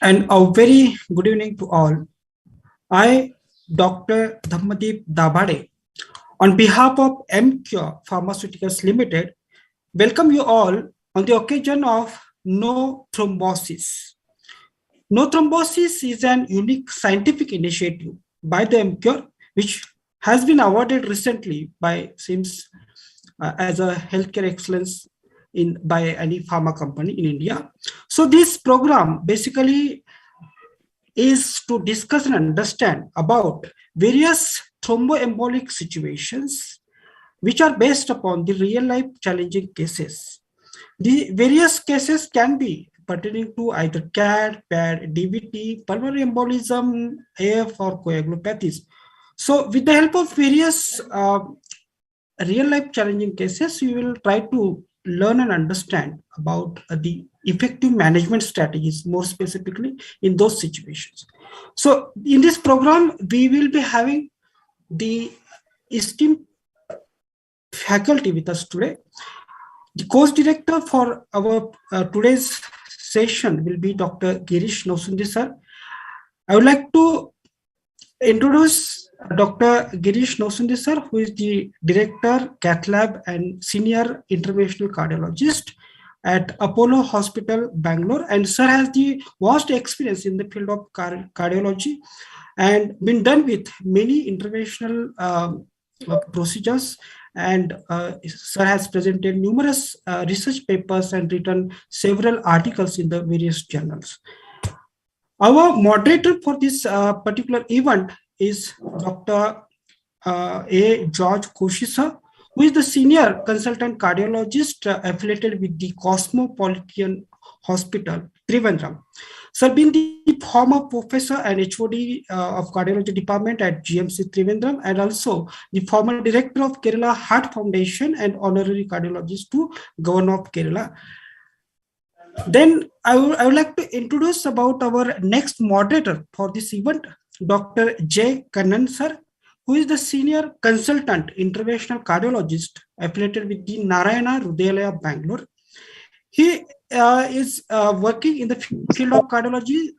And a very good evening to all. I, Dr. Dhammadeep Dabade, on behalf of Emcure Pharmaceuticals Limited, welcome you all on the occasion of No Thrombosis. No Thrombosis is an unique scientific initiative by the Emcure, which has been awarded recently by SIMS as a healthcare excellence by any pharma company in India. So this program basically is to discuss and understand about various thromboembolic situations which are based upon the real life challenging cases. The various cases can be pertaining to either CAD, PAD, DVT, pulmonary embolism, AF, or coagulopathies. So with the help of various real life challenging cases, we will try to learn and understand about the effective management strategies, more specifically in those situations. So in this program, we will be having the esteemed faculty with us today. The course director for our today's session will be Dr. Girish Nosundi sir. I would like to introduce Dr. Girish Nosundi sir, who is the Director, Cath Lab and Senior Interventional Cardiologist at Apollo Hospital, Bangalore. And sir has the vast experience in the field of cardiology and been done with many interventional procedures. And sir has presented numerous research papers and written several articles in the various journals. Our moderator for this particular event is Dr. A. George Koshisa, who is the senior consultant cardiologist affiliated with the Cosmopolitan Hospital, Trivandrum. Sir being the former professor and HOD of cardiology department at GMC Trivandrum, and also the former director of Kerala Heart Foundation and honorary cardiologist to Governor of Kerala. Then I would like to introduce about our next moderator for this event, Dr. J. Kannan sir, who is the senior consultant interventional cardiologist affiliated with the Narayana Hrudayalaya, Bangalore. He is working in the field of cardiology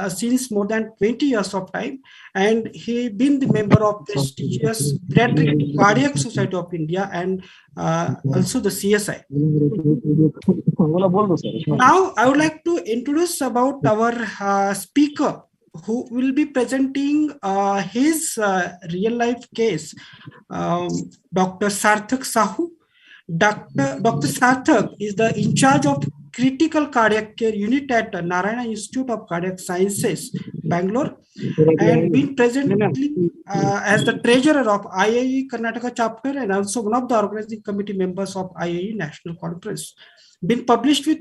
since more than 20 years of time, and he been the member of prestigious Pediatric Cardiac Society of India and also the CSI. Now, I would like to introduce about our speaker who will be presenting his real life case, Dr. Sarthak Sahu. Dr. Sarthak is the in charge of critical cardiac care unit at Narayana Institute of Cardiac Sciences, Bangalore, and been presently as the treasurer of IAE Karnataka chapter and also one of the organizing committee members of IAE National Conference. Been published with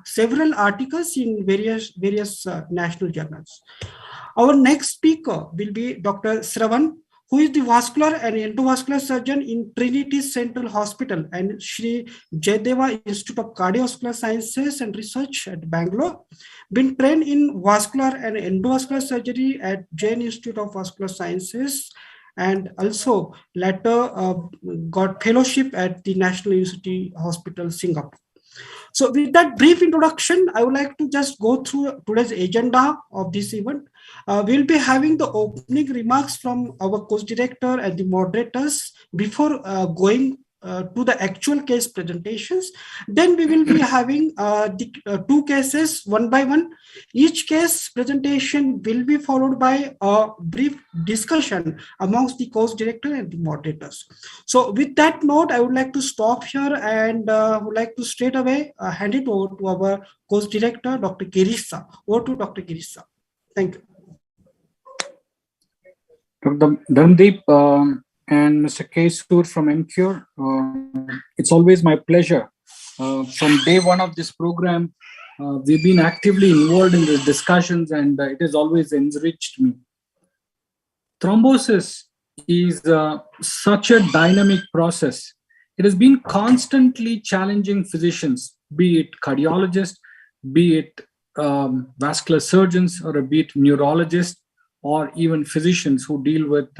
several articles in various national journals. Our next speaker will be Dr. Sravan, who is the vascular and endovascular surgeon in Trinity Central Hospital and Sri Jayadeva Institute of Cardiovascular Sciences and Research at Bangalore. Been trained in vascular and endovascular surgery at Jain Institute of Vascular Sciences, and also later got fellowship at the National University Hospital, Singapore. So with that brief introduction, I would like to just go through today's agenda of this event. We'll be having the opening remarks from our course director and the moderators before going to the actual case presentations. Then we will be having the two cases one by one. Each case presentation will be followed by a brief discussion amongst the course director and the moderators. So with that note, I would like to stop here and would like to straight away hand it over to our course director, Dr. Girish. Over to Dr. Girish. Thank you. Dr. Dhandeep and Mr. Kesur from Emcure, it's always my pleasure. From day one of this program, we've been actively involved in the discussions, and it has always enriched me. Thrombosis is such a dynamic process. It has been constantly challenging physicians, be it cardiologists, be it vascular surgeons, or be it neurologists, or even physicians who deal with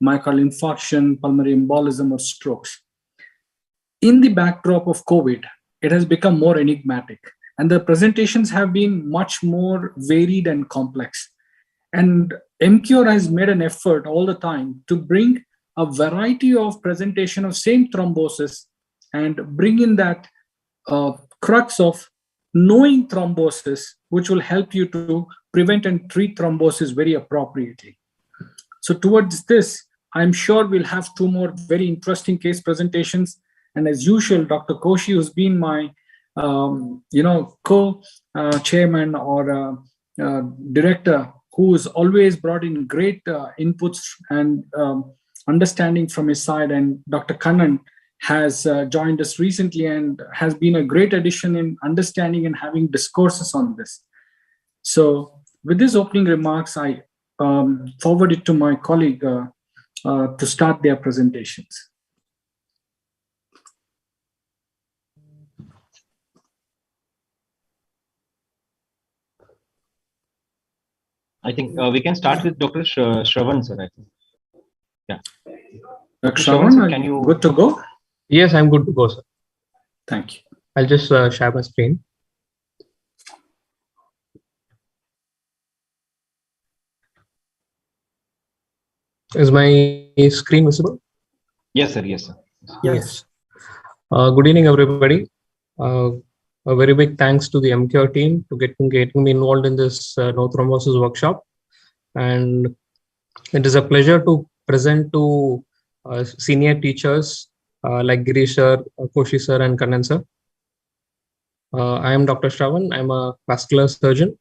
myocardial infarction, pulmonary embolism, or strokes. In the backdrop of COVID, it has become more enigmatic. And the presentations have been much more varied and complex. And Emcure has made an effort all the time to bring a variety of presentation of same thrombosis and bring in that crux of knowing thrombosis, which will help you to prevent and treat thrombosis very appropriately. So towards this, I'm sure we'll have two more very interesting case presentations. And as usual, Dr. Koshi, who's been my co-chairman or director, who has always brought in great inputs and understanding from his side. And Dr. Kannan has joined us recently and has been a great addition in understanding and having discourses on this. So with these opening remarks, I forward it to my colleague to start their presentations. I think we can start with Dr. Shravan, sir. I think. Yeah. Dr. Shravan, can you good to go? Yes, I'm good to go, sir. Thank you. I'll just share my screen. Is my screen visible? Yes, sir. Yes, sir. Yes. Good evening, everybody. A very big thanks to the Emcure team to getting me involved in this no thrombosis workshop. And it is a pleasure to present to senior teachers like Girish sir, Koshi sir, and Kannan sir. I am Dr. Shravan. I'm a vascular surgeon,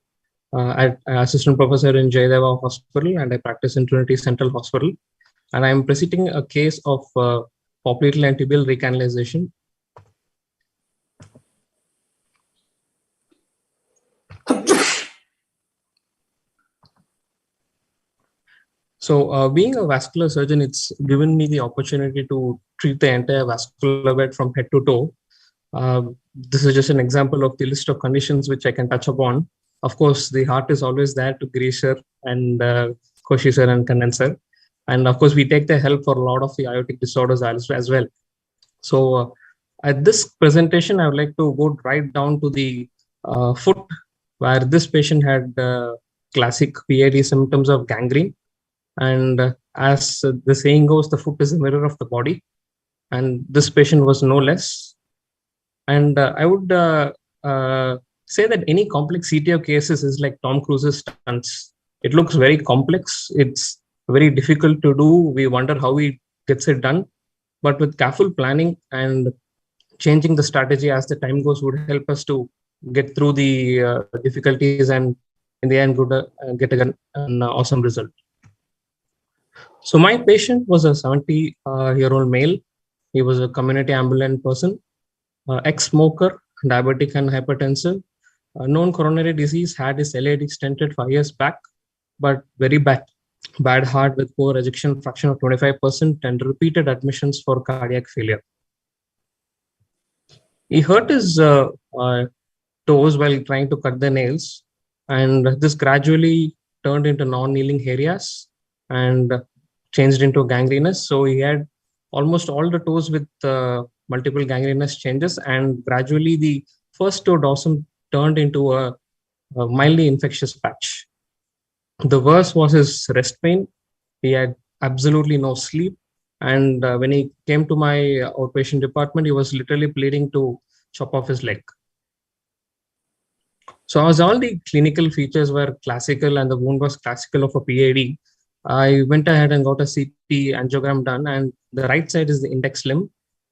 assistant professor in Jayadeva Hospital, and I practice in Trinity Central Hospital. And I'm presenting a case of popliteal and tibial recanalization. So being a vascular surgeon, it's given me the opportunity to treat the entire vascular bed from head to toe. This is just an example of the list of conditions which I can touch upon. Of course, the heart is always there to Girish sir and Koshi sir and Kannan sir. And of course, we take the help for a lot of the aortic disorders as well. So at this presentation, I would like to go right down to the foot, where this patient had classic PID symptoms of gangrene. And as the saying goes, the foot is the mirror of the body. And this patient was no less. And I would say that any complex CTO cases is like Tom Cruise's stunts. It looks very complex. It's very difficult to do. We wonder how he gets it done. But with careful planning and changing the strategy as the time goes would help us to get through the difficulties and in the end get an awesome result. So my patient was a 70-year-old male. He was a community ambulant person, ex-smoker, diabetic and hypertensive, known coronary disease, had his LAD stented 5 years back, but very bad heart with poor ejection fraction of 25% and repeated admissions for cardiac failure. He hurt his toes while trying to cut the nails, and this gradually turned into non-healing areas and changed into gangrenous. So he had almost all the toes with multiple gangrenous changes, and gradually the first toe dorsum turned into a mildly infectious patch. The worst was his rest pain. He had absolutely no sleep. And when he came to my outpatient department, he was literally pleading to chop off his leg. So as all the clinical features were classical and the wound was classical of a PID, I went ahead and got a CT angiogram done, and the right side is the index limb.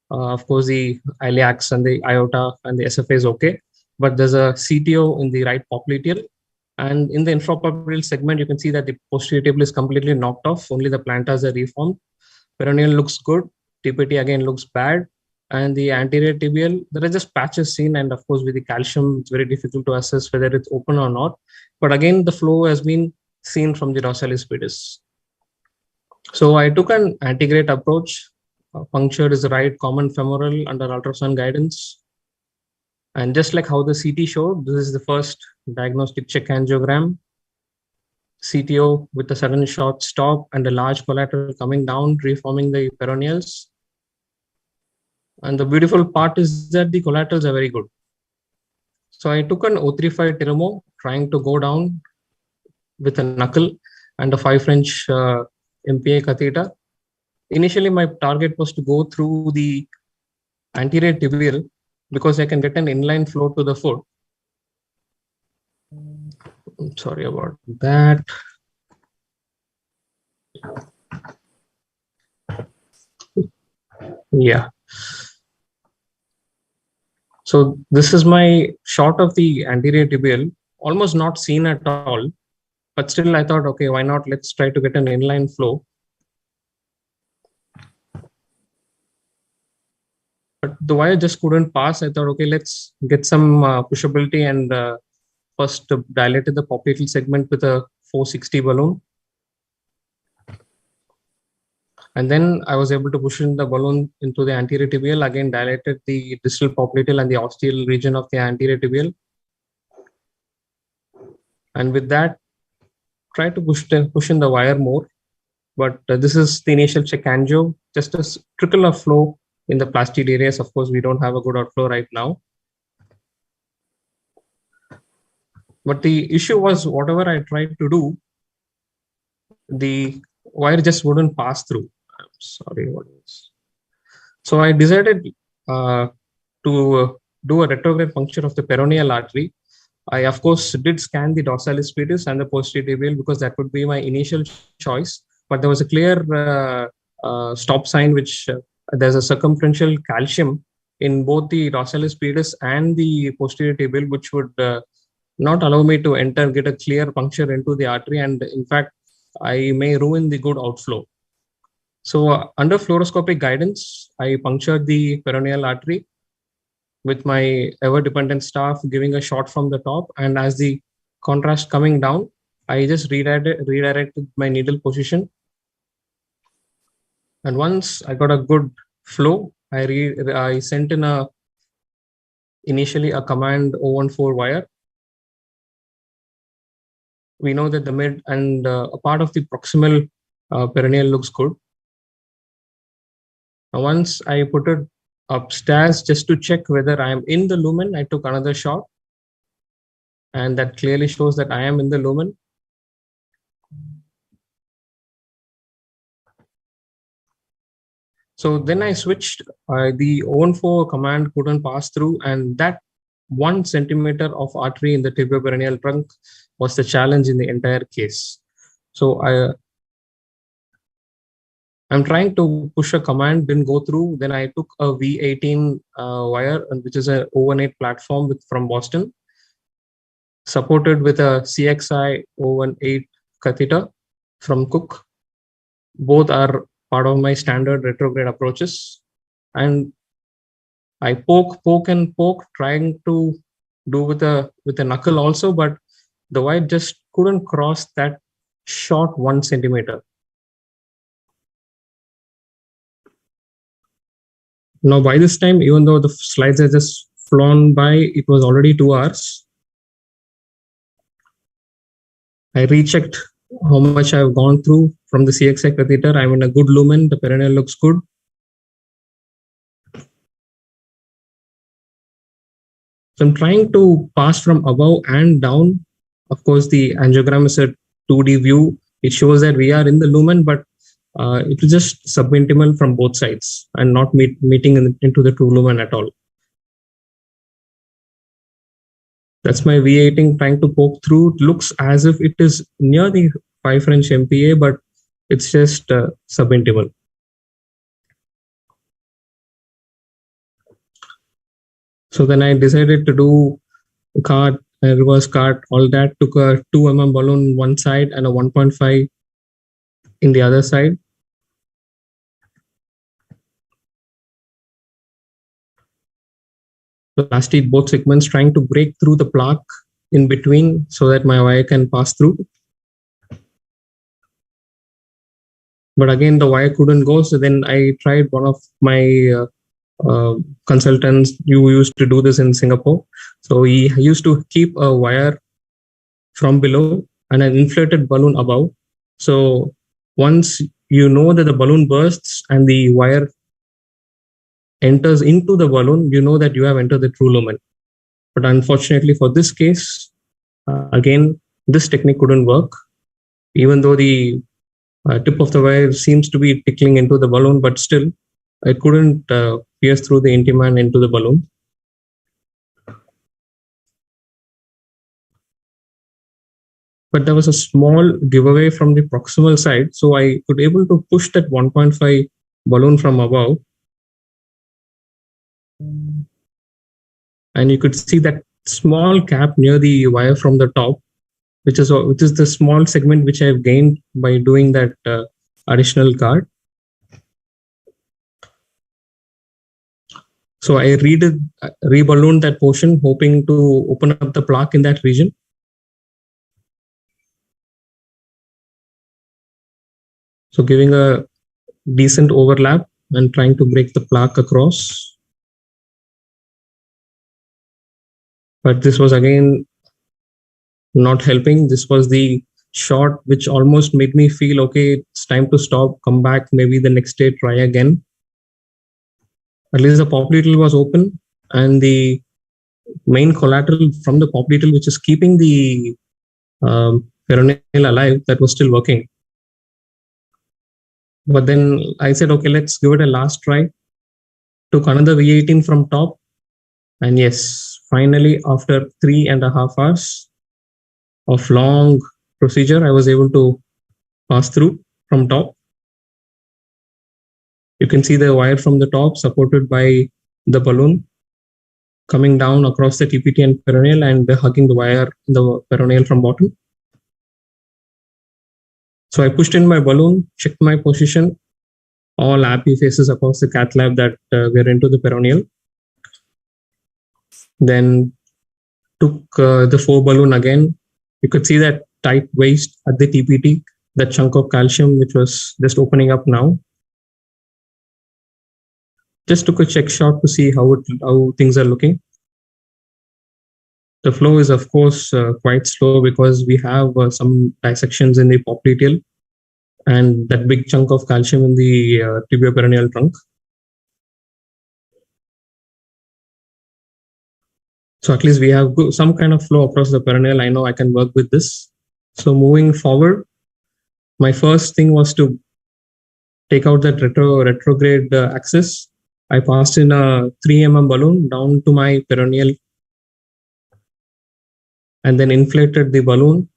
Of course, the iliacs and the aorta and the SFA is okay, but there's a CTO in the right popliteal. And in the infrapopliteal segment, you can see that the posterior tibia is completely knocked off. Only the plantars are reformed. Peroneal looks good. TPT again looks bad. And the anterior tibial, there are just patches seen. And of course, with the calcium, it's very difficult to assess whether it's open or not. But again, the flow has been seen from the dorsalis pedis. So I took an antegrade approach. Punctured is the right common femoral under ultrasound guidance. And just like how the CT showed, this is the first diagnostic check angiogram. CTO with a sudden short stop and a large collateral coming down, reforming the peroneals. And the beautiful part is that the collaterals are very good. So I took an 035 Tiramo, trying to go down with a knuckle and a 5 French MPA catheter. Initially, my target was to go through the anterior tibial because I can get an inline flow to the foot. I'm sorry about that. Yeah. So this is my shot of the anterior tibial, almost not seen at all. But still, I thought, okay, why not? Let's try to get an inline flow. But the wire just couldn't pass. I thought, okay, let's get some pushability and first dilated the popliteal segment with a 460 balloon. And then I was able to push in the balloon into the anterior tibial, again dilated the distal popliteal and the ostial region of the anterior tibial. And with that, try to push in the wire more. But this is the initial check angio, just a trickle of flow in the plastid areas. Of course, we don't have a good outflow right now. But the issue was whatever I tried to do, the wire just wouldn't pass through. I'm sorry, what is? So I decided to do a retrograde puncture of the peroneal artery. I, of course, did scan the dorsalis pedis and the posterior tibial because that would be my initial choice. But there was a clear stop sign, which there's a circumferential calcium in both the dorsalis pedis and the posterior tibial, which would not allow me to get a clear puncture into the artery. And in fact, I may ruin the good outflow. So under fluoroscopic guidance, I punctured the peroneal artery with my ever-dependent staff giving a shot from the top. And as the contrast coming down, I just redirected my needle position. And once I got a good flow, I sent in initially a command 014 wire. We know that the mid and a part of the proximal peroneal looks good. Now, once I put it upstairs just to check whether I am in the lumen, I took another shot. And that clearly shows that I am in the lumen. So then I switched, the 014 command couldn't pass through, and that 1 centimeter of artery in the tibioperoneal trunk was the challenge in the entire case. So I'm trying to push a command, didn't go through. Then I took a V18 wire, which is a 018 platform from Boston, supported with a CXI 018 catheter from Cook. Both are part of my standard retrograde approaches. And I poke, trying to do with a knuckle also, but the wire just couldn't cross that short 1 centimeter. Now, by this time, even though the slides are just flown by, it was already 2 hours. I rechecked how much I've gone through from the CXI catheter. I'm in a good lumen. The peroneal looks good. So I'm trying to pass from above and down. Of course, the angiogram is a 2D view. It shows that we are in the lumen, but it was just subintimal from both sides and not meeting into the true lumen at all. That's my V18 trying to poke through. It looks as if it is near the 5 French MPA, but it's just subintimal. So then I decided to do cart, reverse cart, all that. Took a 2 mm balloon one side and a 1.5 in the other side. Plastid both segments, trying to break through the plaque in between so that my wire can pass through. But again, the wire couldn't go. So then I tried one of my consultants who used to do this in Singapore. So he used to keep a wire from below and an inflated balloon above. So once you know that the balloon bursts and the wire enters into the balloon, you know that you have entered the true lumen. But unfortunately for this case, again, this technique couldn't work, even though the tip of the wire seems to be tickling into the balloon, but still it couldn't pierce through the intima and into the balloon. But there was a small giveaway from the proximal side, so I could able to push that 1.5 balloon from above. And you could see that small cap near the wire from the top, which is the small segment which I've gained by doing that additional card. So I reballooned that portion, hoping to open up the plaque in that region. So giving a decent overlap and trying to break the plaque across. But this was again not helping. This was the shot which almost made me feel, okay, it's time to stop, come back, maybe the next day, try again. At least the popliteal was open, and the main collateral from the popliteal, which is keeping the peroneal alive, that was still working. But then I said, okay, let's give it a last try. Took another V18 from top. And yes, finally, after 3.5 hours of long procedure, I was able to pass through from top. You can see the wire from the top supported by the balloon coming down across the TPT and peroneal and hugging the wire in the peroneal from bottom. So I pushed in my balloon, checked my position, all happy faces across the cath lab that we're into the peroneal. Then took the 4 balloon again. You could see that tight waist at the TPT, that chunk of calcium which was just opening up now. Just took a check shot to see how things are looking. The flow is of course quite slow because we have some dissections in the popliteal and that big chunk of calcium in the tibioperoneal trunk. So at least we have some kind of flow across the peroneal. I know I can work with this. So moving forward, my first thing was to take out that retrograde axis. I passed in a 3 mm balloon down to my peroneal and then inflated the balloon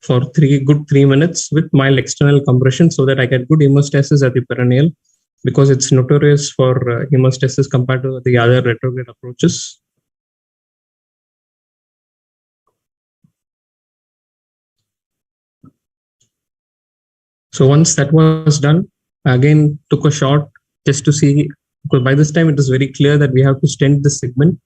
for 3 minutes with mild external compression so that I get good hemostasis at the peroneal, because it's notorious for hemostasis compared to the other retrograde approaches. So once that was done, I again took a shot just to see, because by this time it is very clear that we have to stent this segment.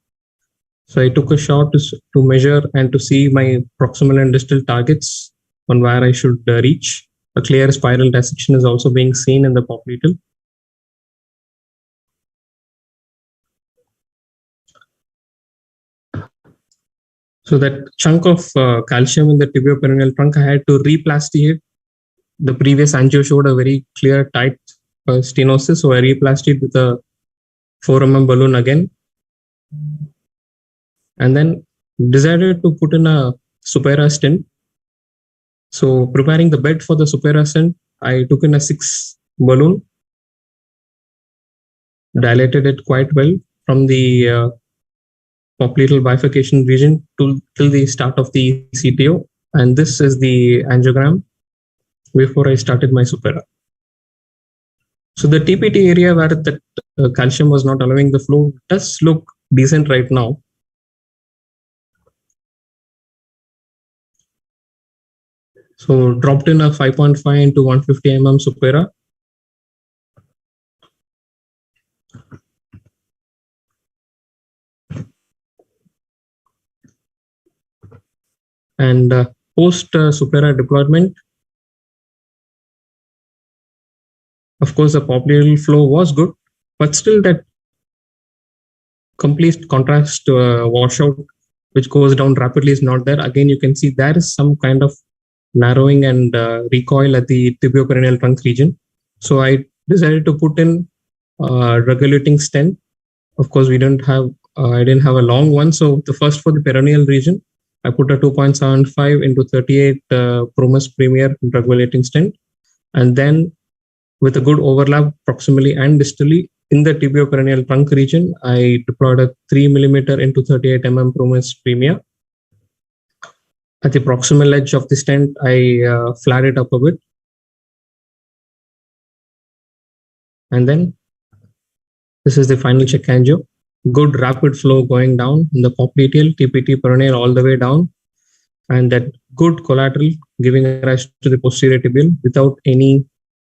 So I took a shot to measure and to see my proximal and distal targets on where I should reach. A clear spiral dissection is also being seen in the popliteal. So that chunk of calcium in the tibioperoneal trunk, I had to replastiate. The previous angio showed a very clear tight stenosis, so I replastied with a 4 mm balloon again. And then decided to put in a supera stent. So preparing the bed for the supera stent, I took in a 6 balloon, dilated it quite well from the popliteal bifurcation region till the start of the CTO. And this is the angiogram before I started my supera. So the TPT area where the calcium was not allowing the flow does look decent right now. So dropped in a 5.5 into 150 mm supera. And post supera deployment, of course, the popliteal flow was good, but still that complete contrast washout, which goes down rapidly, is not there. Again, you can see there is some kind of narrowing and recoil at the tibioperoneal trunk region. So I decided to put in regulating stent. Of course, we don't have I didn't have a long one. So the first for the peroneal region, I put a 2.75 into 38 Promus Premier drug-relating stent. And then with a good overlap proximally and distally in the tibioperoneal trunk region, I deployed a 3 millimeter into 38 Promus Premier. At the proximal edge of the stent, I flared it up a bit. And then this is the final check angio. Good rapid flow going down in the popliteal, TPT peroneal all the way down. And that good collateral giving rise to the posterior tibial without any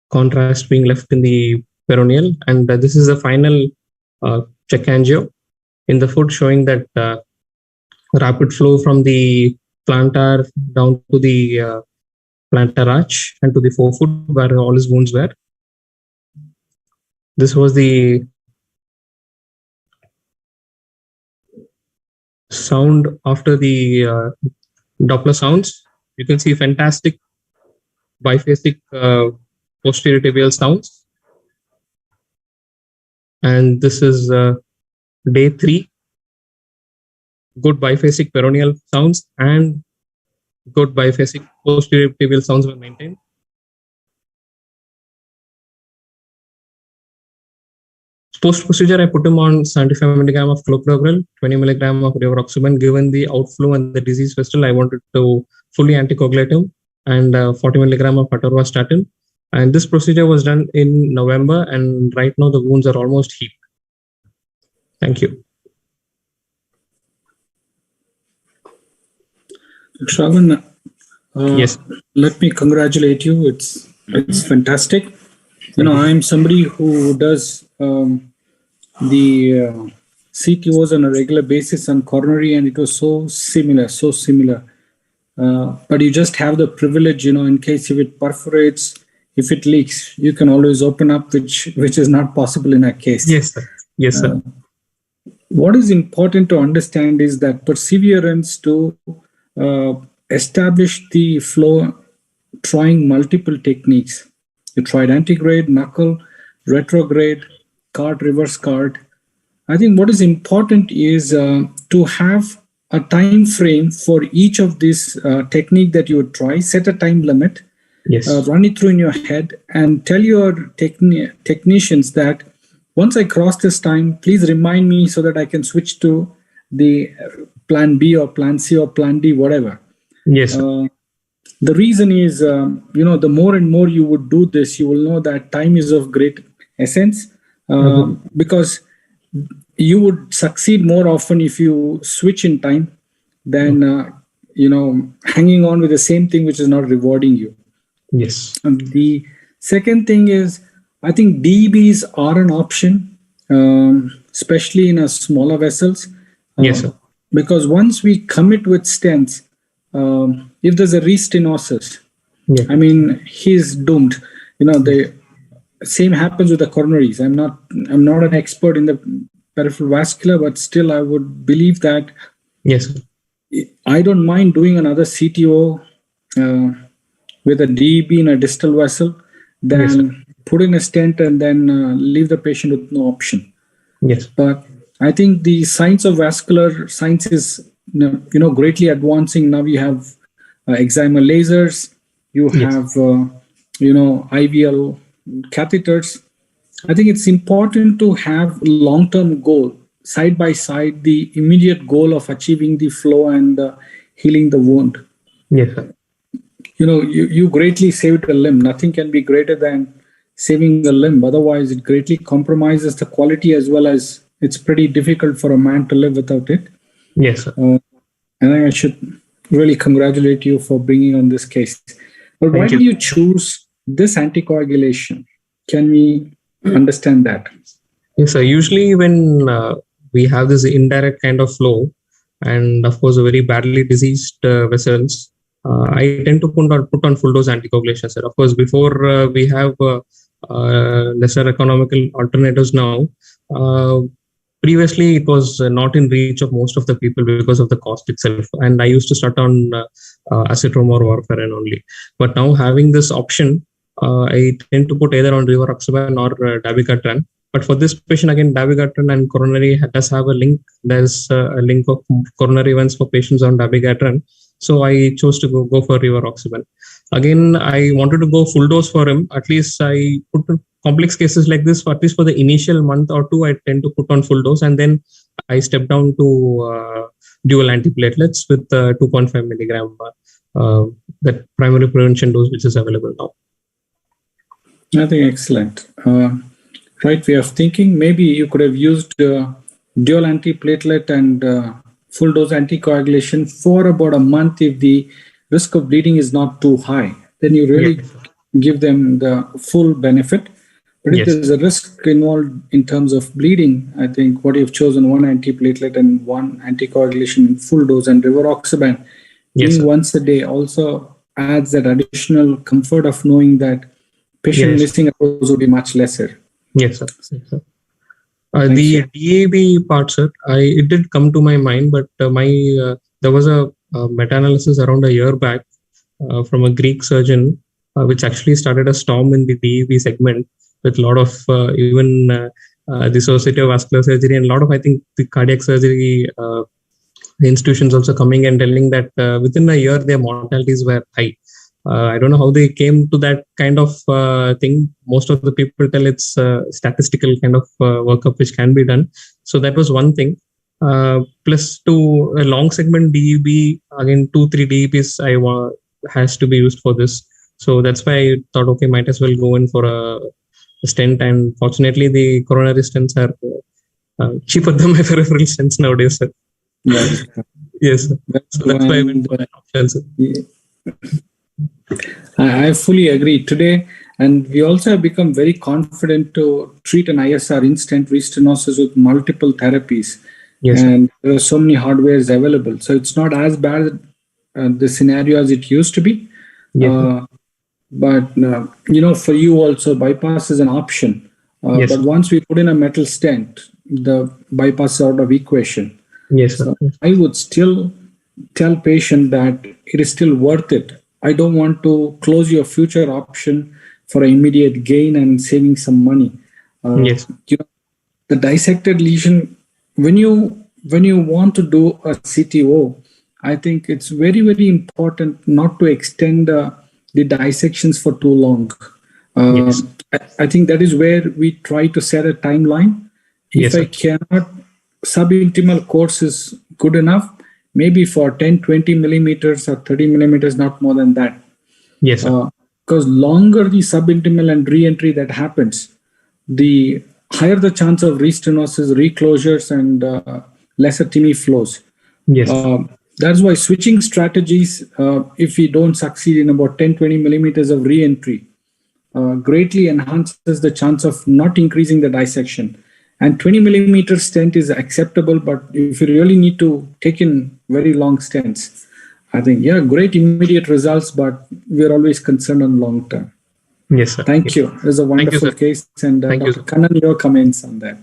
contrast being left in the peroneal. And this is the final check angio in the foot showing that rapid flow from the plantar down to the plantar arch and to the forefoot where all his wounds were. This was the sound after the Doppler sounds. You can see fantastic biphasic posterior tibial sounds. And this is day 3. Good biphasic peroneal sounds and good biphasic posterior tibial sounds were maintained. Post-procedure, I put him on 75 milligram of clopidogrel, 20 milligram of rivaroxaban. Given the outflow and the disease festival, I wanted to fully anticoagulate him, and 40 milligram of atorvastatin. And this procedure was done in November, and right now the wounds are almost healed. Thank you. Shravan, Yes. Let me congratulate you. It's fantastic. You know, I'm somebody who does the CTOs on a regular basis on coronary, and it was so similar. But you just have the privilege, you know, in case if it perforates, if it leaks, you can always open up, which is not possible in our case. Yes, sir. Yes, sir. What is important to understand is that perseverance to establish the flow, trying multiple techniques. You tried antigrade, knuckle, retrograde, cart, reverse cart. I think what is important is to have a time frame for each of these technique that you would try, set a time limit, Yes. Run it through in your head and tell your technicians that once I cross this time, please remind me so that I can switch to the plan B or plan C or plan D, whatever. Yes. The reason is, the more and more you would do this, you will know that time is of great essence, because you would succeed more often if you switch in time than, hanging on with the same thing which is not rewarding you. Yes. The second thing is, I think DEBs are an option, especially in a smaller vessels. Yes, sir. Because once we commit with stents, if there's a restenosis, Yeah. I mean, he's doomed. The same happens with the coronaries. I'm not an expert in the peripheral vascular, but still I would believe that. Yes, sir. I don't mind doing another CTO with a DEB in a distal vessel than put in a stent and then leave the patient with no option. Yes. But I think the science of vascular science is greatly advancing. Now you have excimer lasers, you have IVL catheters. I think it's important to have long-term goal side by side, the immediate goal of achieving the flow and healing the wound. Yes, sir. You greatly saved a limb. Nothing can be greater than saving a limb. Otherwise, it greatly compromises the quality, as well as it's pretty difficult for a man to live without it. Yes, sir. And I should really congratulate you for bringing on this case. But why did you choose this anticoagulation? Can we understand that? Yes, sir. Usually when we have this indirect kind of flow, and of course, very badly diseased vessels, I tend to put on full dose anticoagulation, sir. Of course, before we have lesser economical alternatives now, previously it was not in reach of most of the people because of the cost itself. And I used to start on acetylene or warfarin only. But now having this option, I tend to put either on rivaroxaban or dabigatran. But for this patient, again, dabigatran and coronary does have a link. There's a link of coronary events for patients on dabigatran. So I chose to go for rivaroxaban. Again, I wanted to go full dose for him. At least I put complex cases like this, at least for the initial month or two, I tend to put on full dose. And then I step down to dual antiplatelets with 2.5 milligram, that primary prevention dose, which is available now. I think excellent. Right way of thinking. Maybe you could have used dual antiplatelet and full dose anticoagulation for about a month if the risk of bleeding is not too high. Then you really give them the full benefit. But if there's a risk involved in terms of bleeding, I think what you've chosen, one antiplatelet and one anticoagulation in full dose and rivaroxaban being once a day also adds that additional comfort of knowing that patient missing a dose would be much lesser. Yes, sir. Yes, sir. The DAB part, sir, it did come to my mind, but there was a meta-analysis around a year back from a Greek surgeon, which actually started a storm in the DAB segment with a lot of even dissociative vascular surgery and a lot of, I think, the cardiac surgery institutions also coming and telling that within a year their mortalities were high. I don't know how they came to that kind of thing. Most of the people tell it's statistical kind of workup which can be done. So that was one thing. Plus to a long segment DEB, again 2-3 DEBs has to be used for this. So that's why I thought, okay, might as well go in for a stent. And fortunately, the coronary stents are cheaper than my peripheral stents nowadays, sir. Yes. Yes. So that's why I went for that option, sir. I fully agree today, and we also have become very confident to treat an ISR in-stent restenosis with multiple therapies. Yes, and there are so many hardwares available, so it's not as bad the scenario as it used to be. Yes, but for you also, bypass is an option. But once we put in a metal stent, the bypass is out of equation. Yes, sir. So I would still tell patient that it is still worth it. I don't want to close your future option for an immediate gain and saving some money. The dissected lesion, when you want to do a CTO, I think it's very, very important not to extend the dissections for too long. I think that is where we try to set a timeline. If I cannot, subintimal course is good enough. Maybe for 10, 20 millimeters or 30 millimeters, not more than that. Yes, sir. Because longer the subintimal and re-entry that happens, the higher the chance of restenosis, reclosures, and lesser TIMI flows. Yes. That's why switching strategies, if we don't succeed in about 10, 20 millimeters of re-entry, greatly enhances the chance of not increasing the dissection. And 20 millimeter stent is acceptable, but if you really need to take in very long stents, I think, great immediate results, but we're always concerned on long term. Yes, sir. Thank you. This is a wonderful case. And Dr. Kannan, your comments on that.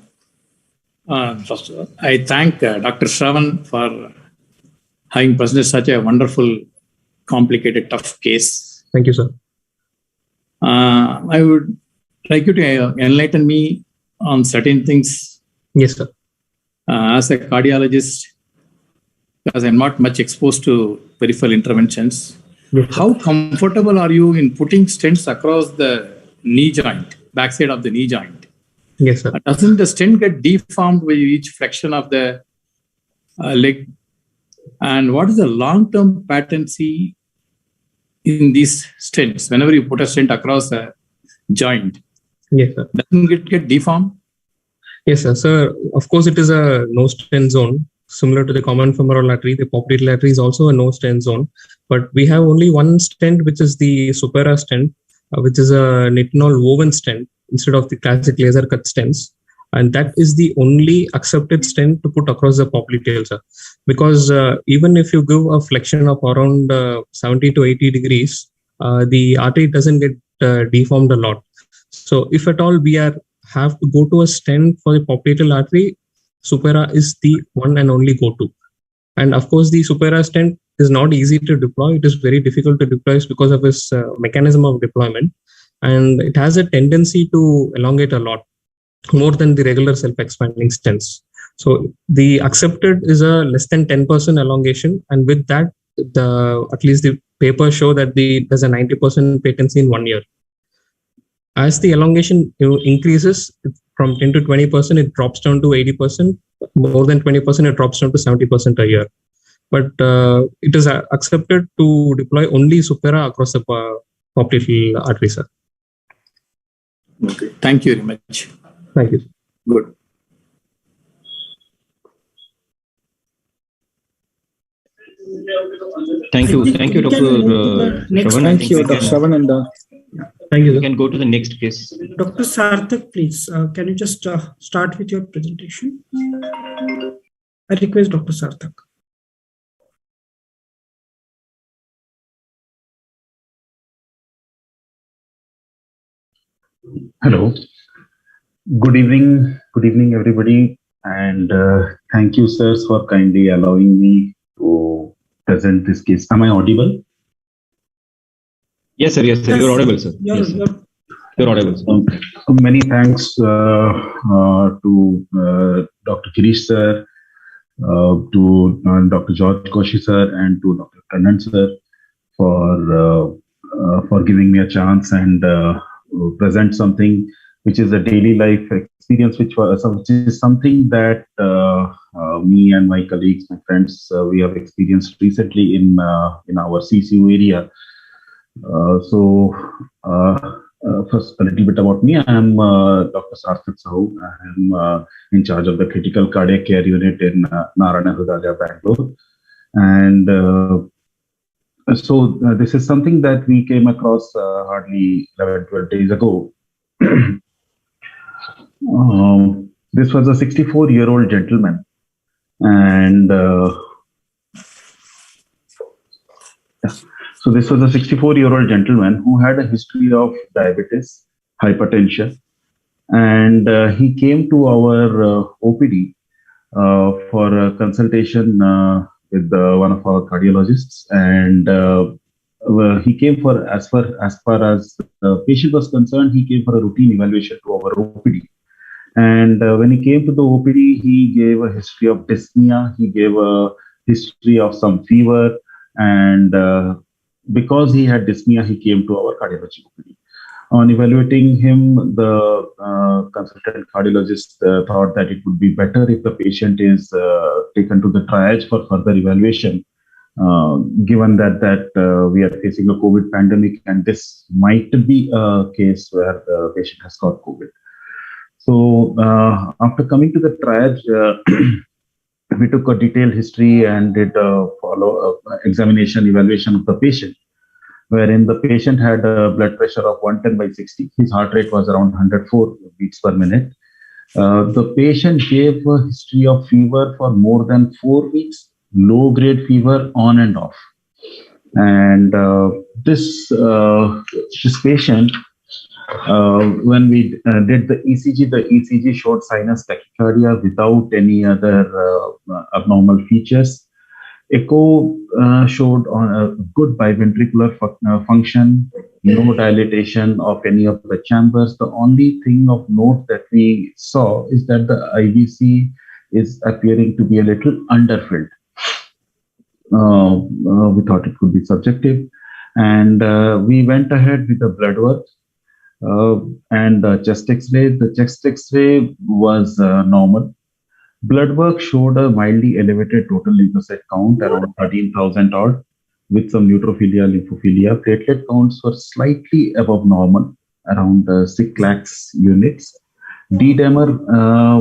First, I thank Dr. Shravan for having presented such a wonderful, complicated, tough case. Thank you, sir. I would like you to enlighten me on certain things. Yes, sir. As a cardiologist, because I'm not much exposed to peripheral interventions, how comfortable are you in putting stents across the knee joint, backside of the knee joint? Yes, sir. Doesn't the stent get deformed with each flexion of the leg? And what is the long-term patency in these stents? Whenever you put a stent across a joint, yes, sir. Doesn't it get deformed? Yes, sir. So, of course, it is a no stent zone. Similar to the common femoral artery, the popliteal artery is also a no stent zone. But we have only one stent, which is the Supera stent, which is a nitinol woven stent instead of the classic laser cut stents. And that is the only accepted stent to put across the popliteal, sir. Because even if you give a flexion of around 70 to 80 degrees, the artery doesn't get deformed a lot. So if at all we have to go to a stent for the popliteal artery, Supera is the one and only go-to. And of course, the Supera stent is not easy to deploy. It is very difficult to deploy because of its mechanism of deployment. And it has a tendency to elongate a lot. more than the regular self-expanding stents. So the accepted is a less than 10% elongation, and with that, at least the papers show that there's a 90% patency in 1 year. As the elongation increases from 10 to 20%, it drops down to 80%. More than 20%, it drops down to 70% a year. But it is accepted to deploy only Supera across the popliteal artery, sir. Okay. Thank you very much. Thank you. Good. Thank you, Dr. Shravan. Thank you, Dr. Shravan, and Thank you. We can go to the next case. Dr. Sarthak, please, can you just start with your presentation? I request Dr. Sarthak. Hello. Good evening, everybody, and thank you, sirs, for kindly allowing me to present this case. Am I audible? Yes, sir. Yes, sir. You're audible, sir. Yes, sir. You're audible, sir. Many thanks to Dr. Girish sir, to Dr. George Koshi sir, and to Dr. Kannan sir for giving me a chance and present something which is a daily life experience, which is something that me and my colleagues, my friends, we have experienced recently in our CCU area. First, a little bit about me. I am Dr. Sarthak Sahu. I am in charge of the critical cardiac care unit in Narayana Hrudaya, Bangalore. And this is something that we came across hardly 11-12 days ago. This was a 64-year-old gentleman, and so this was a 64-year-old gentleman who had a history of diabetes, hypertension, and he came to our OPD for a consultation with one of our cardiologists, and he came for, as far as the patient was concerned, he came for a routine evaluation to our OPD. And when he came to the OPD, he gave a history of dyspnea, he gave a history of some fever, and because he had dyspnea, he came to our cardiology OPD. On evaluating him, the consultant cardiologist thought that it would be better if the patient is taken to the triage for further evaluation, given that we are facing a COVID pandemic, and this might be a case where the patient has got COVID. So after coming to the triage, we took a detailed history and did a follow-up examination, evaluation of the patient, wherein the patient had a blood pressure of 110/60. His heart rate was around 104 beats per minute. The patient gave a history of fever for more than 4 weeks, low-grade fever on and off. And this patient, when we did the ECG showed sinus tachycardia without any other abnormal features. Echo showed on a good biventricular function, no dilatation of any of the chambers. The only thing of note that we saw is that the IVC is appearing to be a little underfilled. We thought it could be subjective, and we went ahead with the blood work and the chest X-ray. The chest X-ray was normal. Blood work showed a mildly elevated total lymphocyte count around 13,000 odd, with some neutrophilia, lymphophilia. Platelet counts were slightly above normal, around 6 lakhs units. D-dimer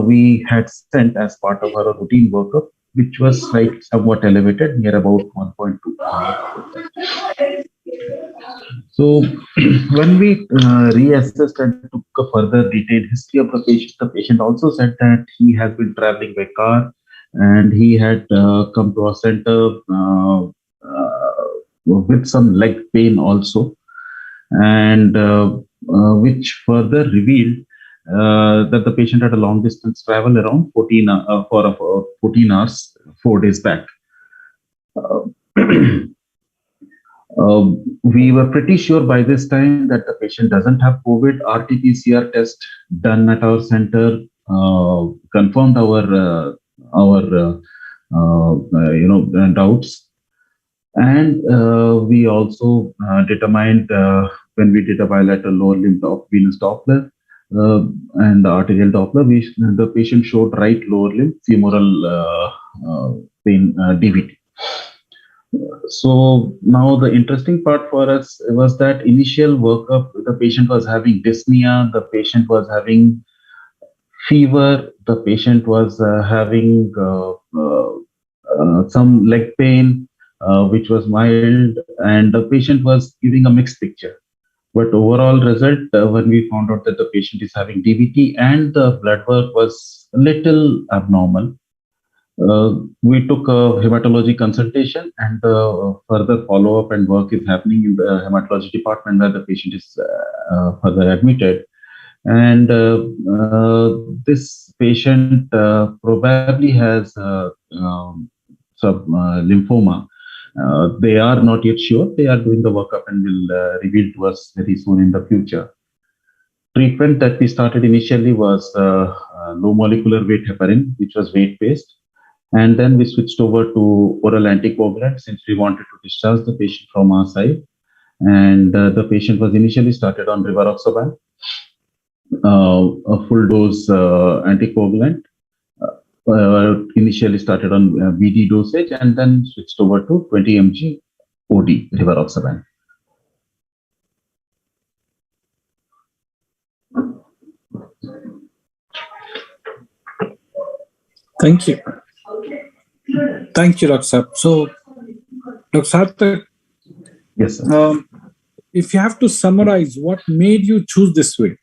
we had sent as part of our routine workup, which was somewhat elevated, near about 1.2. So when we reassessed and took a further detailed history of the patient also said that he has been traveling by car and he had come to our center with some leg pain also, and which further revealed that the patient had a long distance travel around 14 hours, 4 days back. We were pretty sure by this time that the patient doesn't have COVID. RT-PCR test done at our center confirmed our doubts, and we also determined when we did a bilateral lower limb venous Doppler and the arterial Doppler, the patient showed right lower limb femoral pain DVT. So now the interesting part for us was that initial workup, the patient was having dyspnea, the patient was having fever, the patient was having some leg pain, which was mild, and the patient was giving a mixed picture. But overall result, when we found out that the patient is having DVT and the blood work was a little abnormal, we took a hematology consultation, and further follow-up and work is happening in the hematology department where the patient is further admitted. And this patient probably has lymphoma. They are not yet sure. They are doing the workup and will reveal to us very soon in the future. Treatment that we started initially was low molecular weight heparin, which was weight-based. And then we switched over to oral anticoagulant since we wanted to discharge the patient from our side. And the patient was initially started on rivaroxaban, a full dose anticoagulant. Initially started on BD dosage and then switched over to 20 mg OD rivaroxaban. Thank you. Thank you, Dr. Saab. So, Dr. Saab, yes, sir. If you have to summarize, what made you choose this way?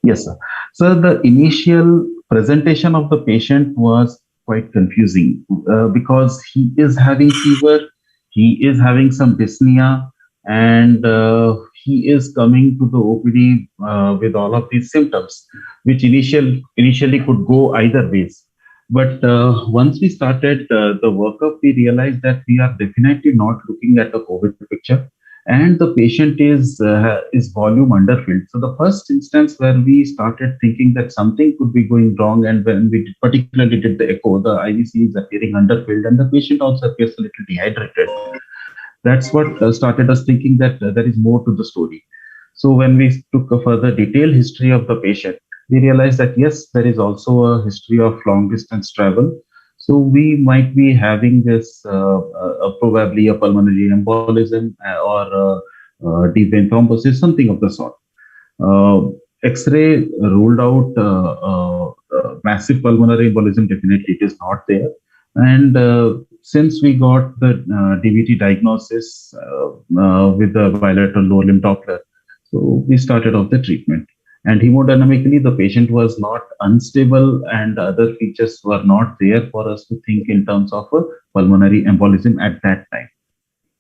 Yes, sir. So the initial presentation of the patient was quite confusing because he is having fever, he is having some dyspnea, and he is coming to the OPD with all of these symptoms, which initially could go either ways. But once we started the workup, we realized that we are definitely not looking at the COVID picture, and the patient is volume underfilled. So the first instance where we started thinking that something could be going wrong, and when we particularly did the echo, the IVC is appearing underfilled, and the patient also appears a little dehydrated. That's what started us thinking that there is more to the story. So when we took a further detailed history of the patient, we realized that yes, there is also a history of long distance travel. So we might be having this probably a pulmonary embolism or deep vein thrombosis, something of the sort. X-ray ruled out massive pulmonary embolism. Definitely, it is not there. And since we got the DVT diagnosis with the bilateral lower limb Doppler, so we started off the treatment. And hemodynamically, the patient was not unstable, and other features were not there for us to think in terms of a pulmonary embolism at that time.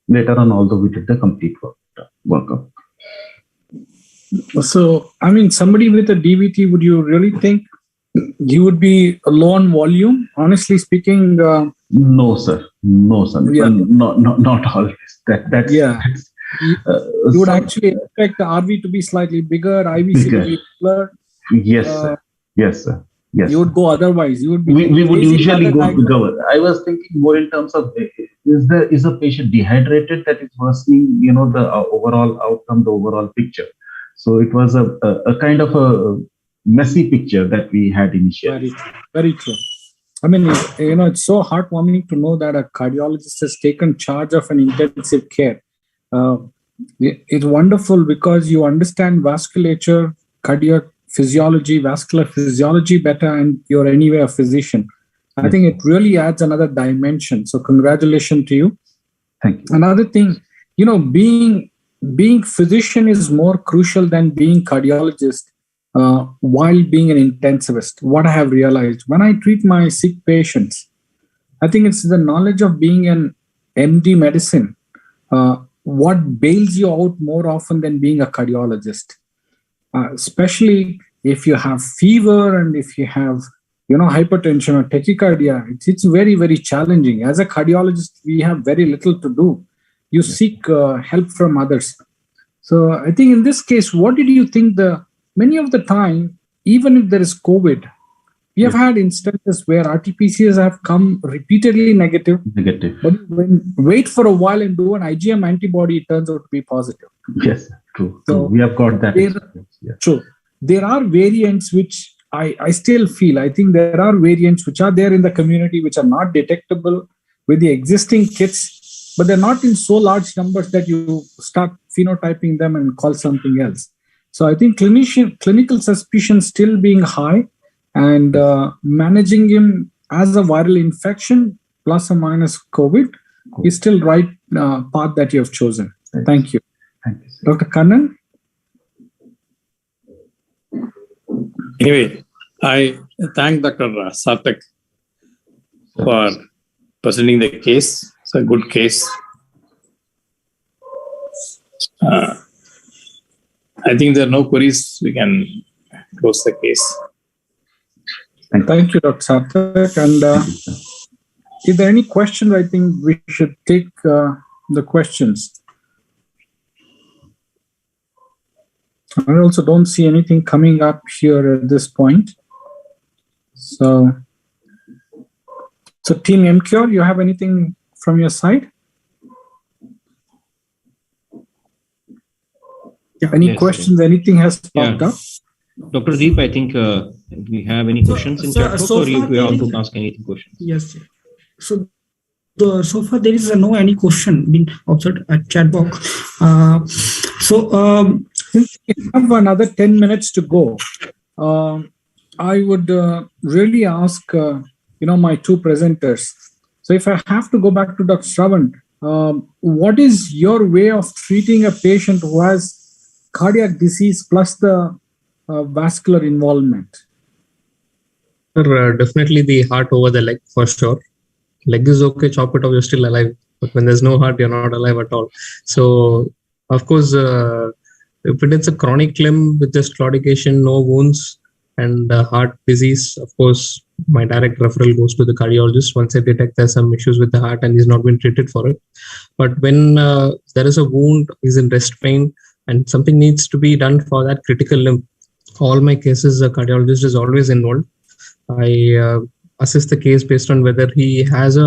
Later on, although we did the complete workup. So, I mean, somebody with a DVT, would you really think he would be low on volume? Honestly speaking, no, sir. No, sir. Yeah. Not always. That's you would actually expect the RV to be slightly bigger, IVC to be smaller. Yes, sir. Yes, sir. Yes. You would go otherwise. You would be. We would usually go together. I was thinking more in terms of is a patient dehydrated that is worsening, the overall outcome, the overall picture. So it was a kind of a messy picture that we had initially. Very true. I mean, it's so heartwarming to know that a cardiologist has taken charge of an intensive care. It's wonderful because you understand vasculature, cardiac physiology, vascular physiology better, and you're anyway a physician. I think it really adds another dimension. So congratulations to you. Thank you. Another thing, being physician is more crucial than being cardiologist while being an intensivist. What I have realized when I treat my sick patients, I think it's the knowledge of being an MD medicine what bails you out more often than being a cardiologist, especially if you have fever and if you have hypertension or tachycardia. It's very, very challenging. As a cardiologist, we have very little to do. you seek help from others. So I think in this case, what did you think many of the time, even if there is COVID, we have had instances where RT-PCRs have come repeatedly negative. But when wait for a while and do an IgM antibody, it turns out to be positive. Yes, true. So we have got that. True. There are variants which I still feel, I think there are variants which are there in the community which are not detectable with the existing kits, but they're not in so large numbers that you start phenotyping them and call something else. So I think clinical suspicion still being high, and managing him as a viral infection plus or minus COVID is still right path that you have chosen. Thank you. Thank you, Dr. Kannan? Anyway, I thank Dr. Sarthak for presenting the case. It's a good case. I think there are no queries. We can close the case. Thank you, Dr. Sarthak. And if there are any questions, I think we should take the questions. I also don't see anything coming up here at this point. So Team Emcure, you have anything from your side? Any questions? Anything has popped up? Dr. Deep, I think we have any questions in chat box, or you want to ask anything questions? Yes. So far there is no any question being observed at chat box. Since we have another 10 minutes to go, I would really ask my two presenters. So if I have to go back to Dr. Shravan, what is your way of treating a patient who has cardiac disease plus the vascular involvement? Definitely the heart over the leg for sure. Leg is okay, chop it off, you're still alive. But when there's no heart, you're not alive at all. So, of course, if it is a chronic limb with just claudication, no wounds, and heart disease, of course, my direct referral goes to the cardiologist once I detect there's some issues with the heart and he's not been treated for it. But when there is a wound, he's in rest pain, and something needs to be done for that critical limb, all my cases, the cardiologist is always involved. I assess the case based on whether he has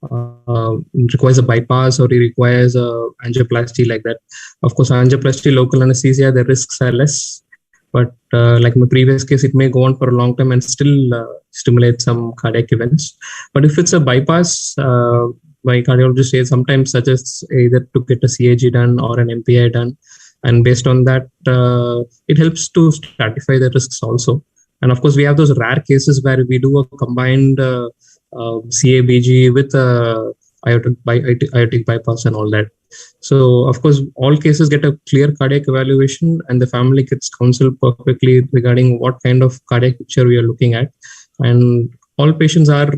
requires a bypass or he requires a angioplasty like that. Of course, angioplasty, local anesthesia, the risks are less. But like in the previous case, it may go on for a long time and still stimulate some cardiac events. But if it's a bypass, my cardiologist sometimes suggests either to get a CAG done or an MPI done. And based on that, it helps to stratify the risks also. And of course, we have those rare cases where we do a combined CABG with aortic bypass and all that. So, of course, all cases get a clear cardiac evaluation and the family gets counseled perfectly regarding what kind of cardiac picture we are looking at. And all patients are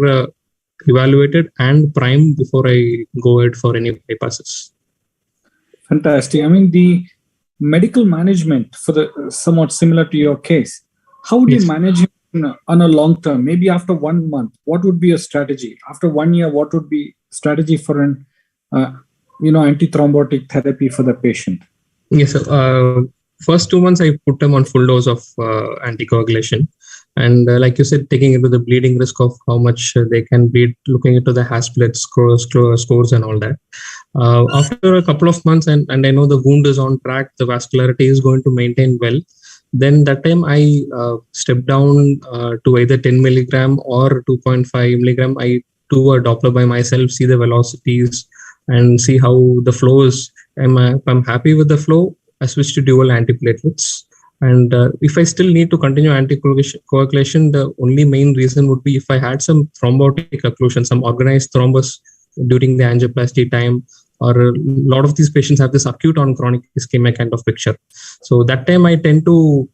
evaluated and primed before I go ahead for any bypasses. Fantastic. I mean, the medical management for the somewhat similar to your case, how would you manage him on a long term? Maybe after 1 month, what would be a strategy? After 1 year, what would be strategy for an antithrombotic therapy for the patient? Yes, sir. First 2 months, I put them on full dose of anticoagulation. And like you said, taking into the bleeding risk of how much they can bleed, looking into the Hasplett scores and all that. After a couple of months, and I know the wound is on track, the vascularity is going to maintain well, then that time I step down to either 10 milligram or 2.5 milligram. I do a Doppler by myself, see the velocities and see how the flow is. If I'm happy with the flow, I switch to dual antiplatelets. And if I still need to continue anticoagulation, the only main reason would be if I had some thrombotic occlusion, some organized thrombus during the angioplasty time, or a lot of these patients have this acute on chronic ischemia kind of picture. So that time I tend to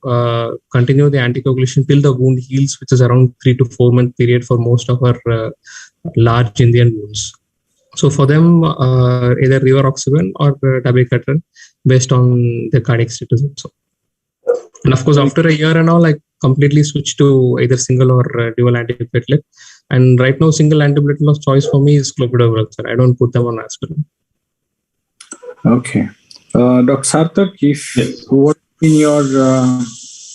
continue the anticoagulation till the wound heals, which is around 3 to 4 month period for most of our large Indian wounds. So for them, either rivaroxaban or dabigatran based on the cardiac status also. And of course, after a year and all, I completely switch to either single or dual antiplatelet. And right now, single antiplatelet of choice for me is clopidogrel. I don't put them on aspirin. Okay. Dr. Sarthak, if Yes. what in your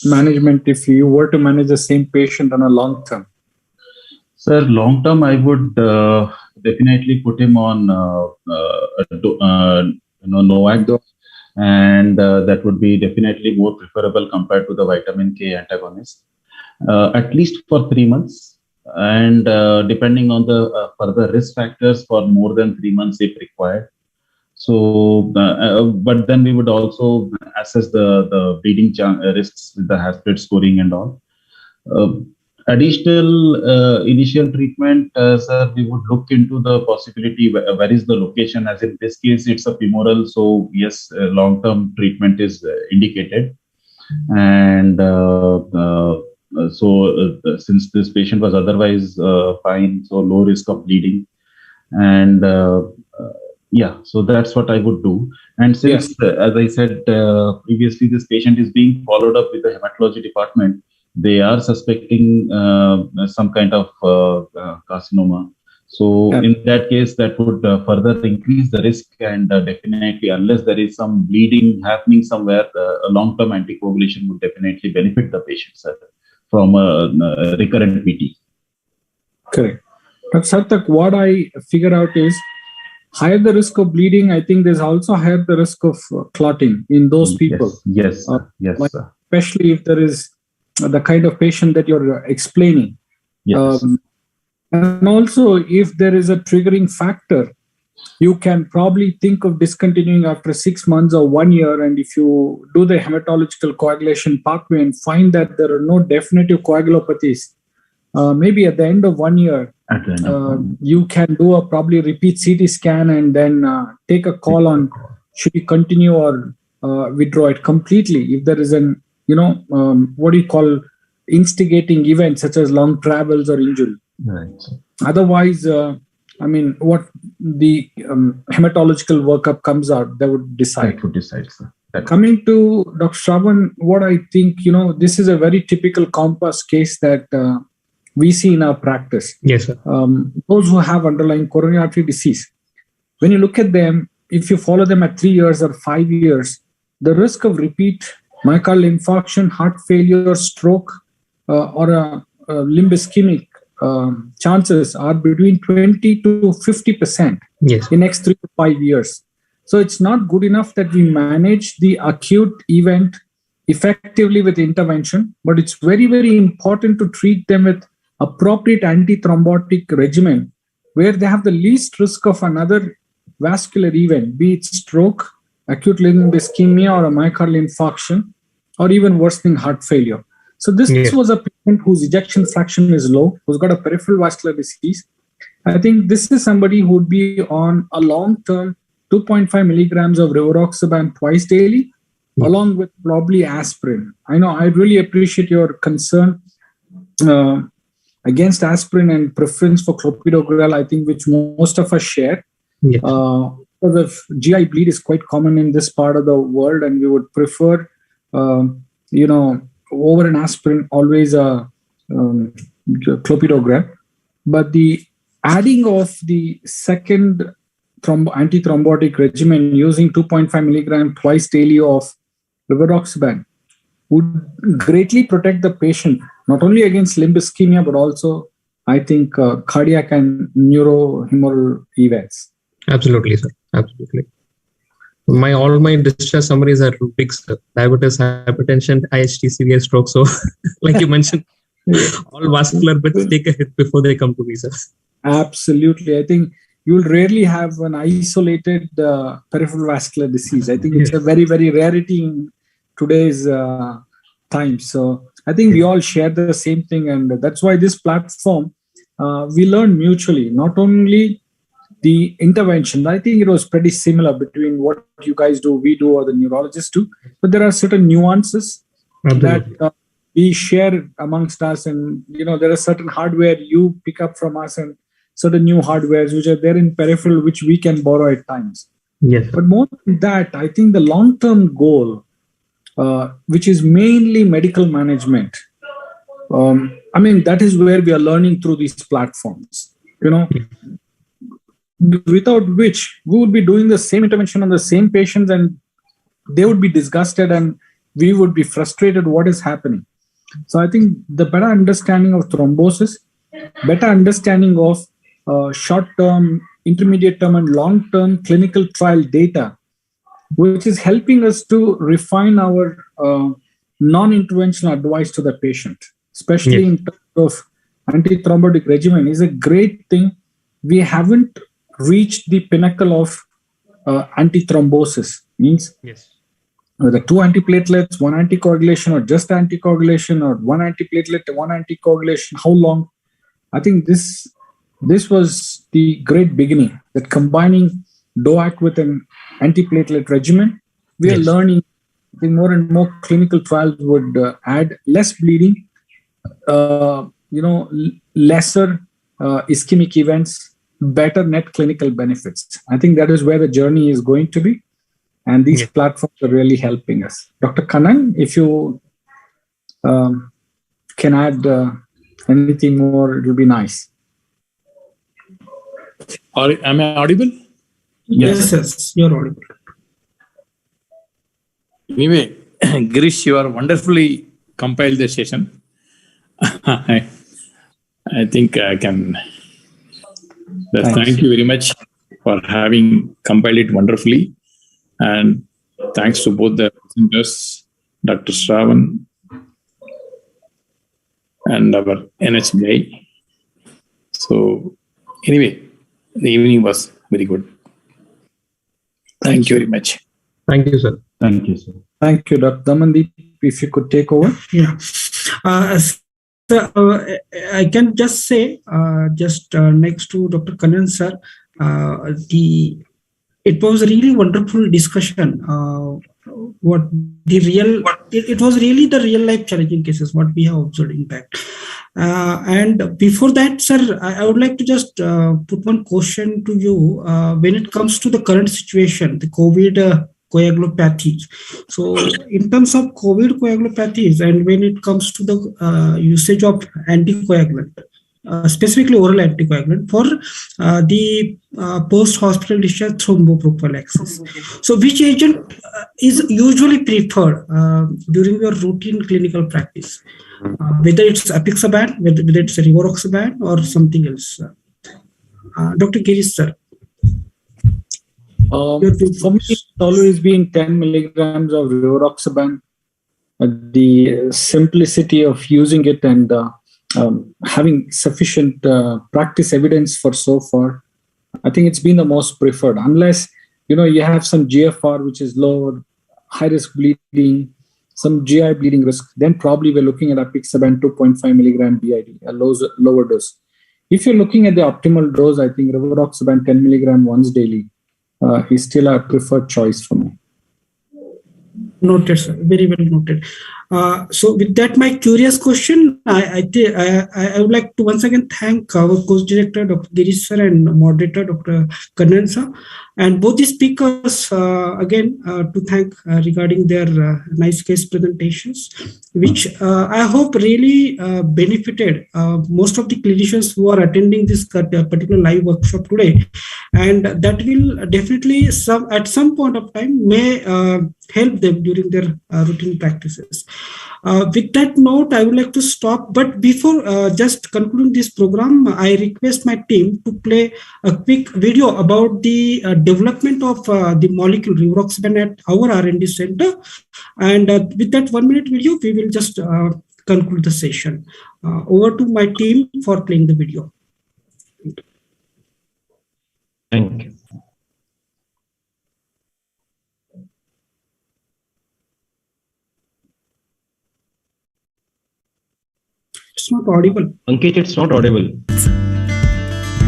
management, if you were to manage the same patient on a long term? Sir, long term, I would definitely put him on NOAC, and that would be definitely more preferable compared to the vitamin K antagonist, at least for 3 months. And depending on the further risk factors, for more than 3 months if required. So, but then we would also assess the bleeding risks with the Haspert scoring and all. Uh, Additional initial treatment, sir, we would look into the possibility where is the location. As in this case, it's a femoral, so yes, long-term treatment is indicated. And since this patient was otherwise fine, so low risk of bleeding, and yeah, so that's what I would do. And since, as I said previously, this patient is being followed up with the hematology department, they are suspecting some kind of carcinoma. So in that case, that would further increase the risk, and definitely, unless there is some bleeding happening somewhere, a long-term anticoagulation would definitely benefit the patient, sir, from a recurrent VT. Correct. But Sarthak, what I figure out is higher the risk of bleeding, I think there's also higher the risk of clotting in those people. Yes, yes, like, sir. Especially if there is the kind of patient that you're explaining. Yes. And also, if there is a triggering factor, you can probably think of discontinuing after 6 months or 1 year. And if you do the hematological coagulation pathway and find that there are no definitive coagulopathies, maybe at the end of 1 year, you can do a probably repeat CT scan and then take a call on should you continue or withdraw it completely if there is an, what do you call instigating event such as long travels or injury. Right. Otherwise, what the hematological workup comes out, that would decide. That would decide, sir. Coming to Dr. Shravan, what I think, this is a very typical COMPASS case that we see in our practice. Yes, sir. Those who have underlying coronary artery disease, when you look at them, if you follow them at 3 years or 5 years, the risk of repeat myocardial infarction, heart failure, stroke, or a limb ischemic chances are between 20 to 50% in next 3 to 5 years. So it's not good enough that we manage the acute event effectively with intervention, but it's very, very important to treat them with appropriate antithrombotic regimen where they have the least risk of another vascular event, be it stroke, acute limb ischemia, or a myocardial infarction, or even worsening heart failure. So this was a patient whose ejection fraction is low, who's got a peripheral vascular disease. I think this is somebody who would be on a long-term 2.5 milligrams of rivaroxaban twice daily, along with probably aspirin. I know I really appreciate your concern against aspirin and preference for clopidogrel, I think, which most of us share. Because of GI bleed is quite common in this part of the world, and we would prefer, over an aspirin, always a clopidogrel. But the adding of the second antithrombotic regimen using 2.5 milligram twice daily of rivaroxaban would greatly protect the patient, not only against limb ischemia, but also, I think, cardiac and neurohumoral events. Absolutely, sir. Absolutely. All my discharge summaries are big, sir. Diabetes, hypertension, IHT, severe stroke. So, like you mentioned, all vascular bits take a hit before they come to me, sir. Absolutely. I think you'll rarely have an isolated peripheral vascular disease. I think it's a very, very rarity in today's time. So I think we all share the same thing. And that's why this platform, we learn mutually, not only the intervention. I think it was pretty similar between what you guys do, we do, or the neurologists do. But there are certain nuances that we share amongst us. And, there are certain hardware you pick up from us and certain new hardwares which are there in peripheral, which we can borrow at times. Yes. But more than that, I think the long-term goal, which is mainly medical management, that is where we are learning through these platforms. without which we would be doing the same intervention on the same patients and they would be disgusted and we would be frustrated what is happening. So I think the better understanding of thrombosis, better understanding of short-term, intermediate-term and long-term clinical trial data, which is helping us to refine our non-interventional advice to the patient, especially in terms of antithrombotic regimen is a great thing. We haven't reached the pinnacle of antithrombosis, means whether 2 antiplatelets, 1 anticoagulation, or just anticoagulation, or 1 antiplatelet, 1 anticoagulation, how long? I think this was the great beginning, that combining DOAC with an antiplatelet regimen, we are learning. I think more and more clinical trials would add less bleeding, lesser ischemic events, better net clinical benefits. I think that is where the journey is going to be. And these platforms are really helping us. Dr. Kannan, if you can add anything more, it will be nice. Am I audible? Yes, you're audible. Anyway, Girish, you are wonderfully compiled the session. I think I can. Thank you very much for having compiled it wonderfully. And thanks to both the presenters, Dr. Shravan and our NH guy. So anyway, the evening was very good. Thank you very much. Thank you, sir. Thank you, sir. Thank you, Dr. Damandeep. If you could take over. Yeah. I can just say, next to Dr. Kannan sir, it was a really wonderful discussion. It was really the real life challenging cases, what we have observed in fact. And before that, sir, I would like to just put one question to you when it comes to the current situation, the COVID coagulopathies. So in terms of COVID coagulopathies, and when it comes to the usage of anticoagulant, specifically oral anticoagulant for the post-hospital discharge thromboprophylaxis. So which agent is usually preferred during your routine clinical practice? Whether it's apixaban, whether it's a rivaroxaban or something else. Dr. Girish, sir. For me, it's always been 10 milligrams of rivaroxaban. The simplicity of using it and having sufficient practice evidence for so far, I think it's been the most preferred. Unless you have some GFR which is low, high risk bleeding, some GI bleeding risk, then probably we're looking at apixaban 2.5 milligram BID, a lower dose. If you're looking at the optimal dose, I think rivaroxaban 10 milligram once daily is still a preferred choice for me. Noted, sir. Very well noted. So with that, my curious question, I would like to once again thank our course director, Dr. Girish sir, and moderator, Dr. Kannan sir, and both the speakers again to thank regarding their nice case presentations, which I hope really benefited most of the clinicians who are attending this particular live workshop today, and that will definitely at some point of time may help them during their routine practices. With that note, I would like to stop. But before just concluding this program, I request my team to play a quick video about the development of the molecule rivaroxaban at our R&D center. And with that 1 minute video, we will just conclude the session. Over to my team for playing the video. Thank you. It's not audible. Ankit, it's not audible.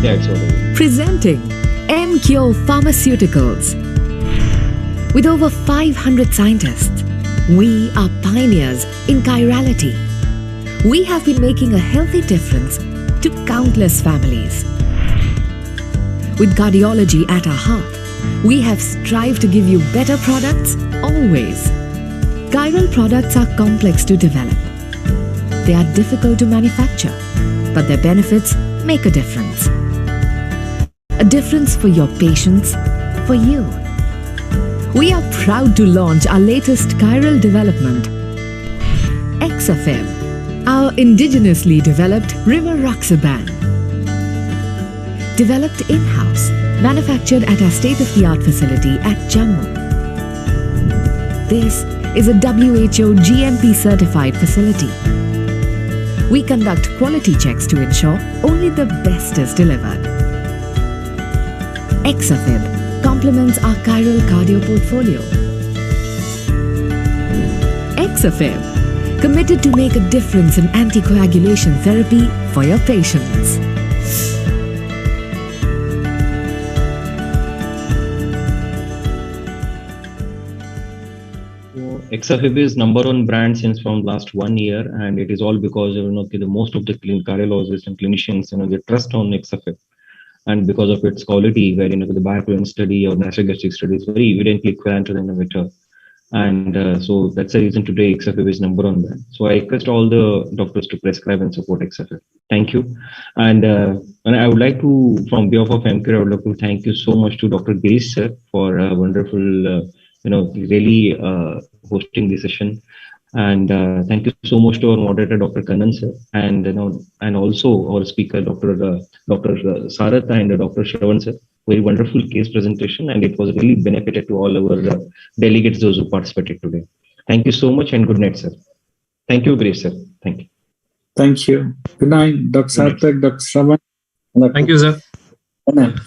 Yeah, it's audible. Presenting Emcure Pharmaceuticals. With over 500 scientists, we are pioneers in chirality. We have been making a healthy difference to countless families. With cardiology at our heart, we have strived to give you better products always. Chiral products are complex to develop. They are difficult to manufacture, but their benefits make a difference. A difference for your patients, for you. We are proud to launch our latest chiral development, Exafib, our indigenously developed rivaroxaban. Developed in-house, manufactured at our state-of-the-art facility at Jammu. This is a WHO GMP certified facility. We conduct quality checks to ensure only the best is delivered. Exafib complements our chiral cardio portfolio. Exafib, committed to make a difference in anticoagulation therapy for your patients. Exafib is number one brand since from last 1 year, and it is all because the most of the cardiologists and clinicians they trust on Exafib, and because of its quality, where the bioequivalent study or nasogastric study is very evidently equivalent to the innovator, and so that's the reason today Exafib is number one brand. So I request all the doctors to prescribe and support Exafib. Thank you, and I would like to, from behalf of Emcure, I would like to thank you so much to Dr. Girish sir for a wonderful. Really hosting the session, and thank you so much to our moderator, Dr. Kannan sir, and also our speaker, Dr. Sarath and Dr. Shravan sir. Very wonderful case presentation, and it was really benefited to all our delegates, those who participated today. Thank you so much, and good night, sir. Thank you, Girish sir. Thank you. Thank you. Good night, Dr. Sarthak, Dr. Shravan. Thank you, sir. Good night.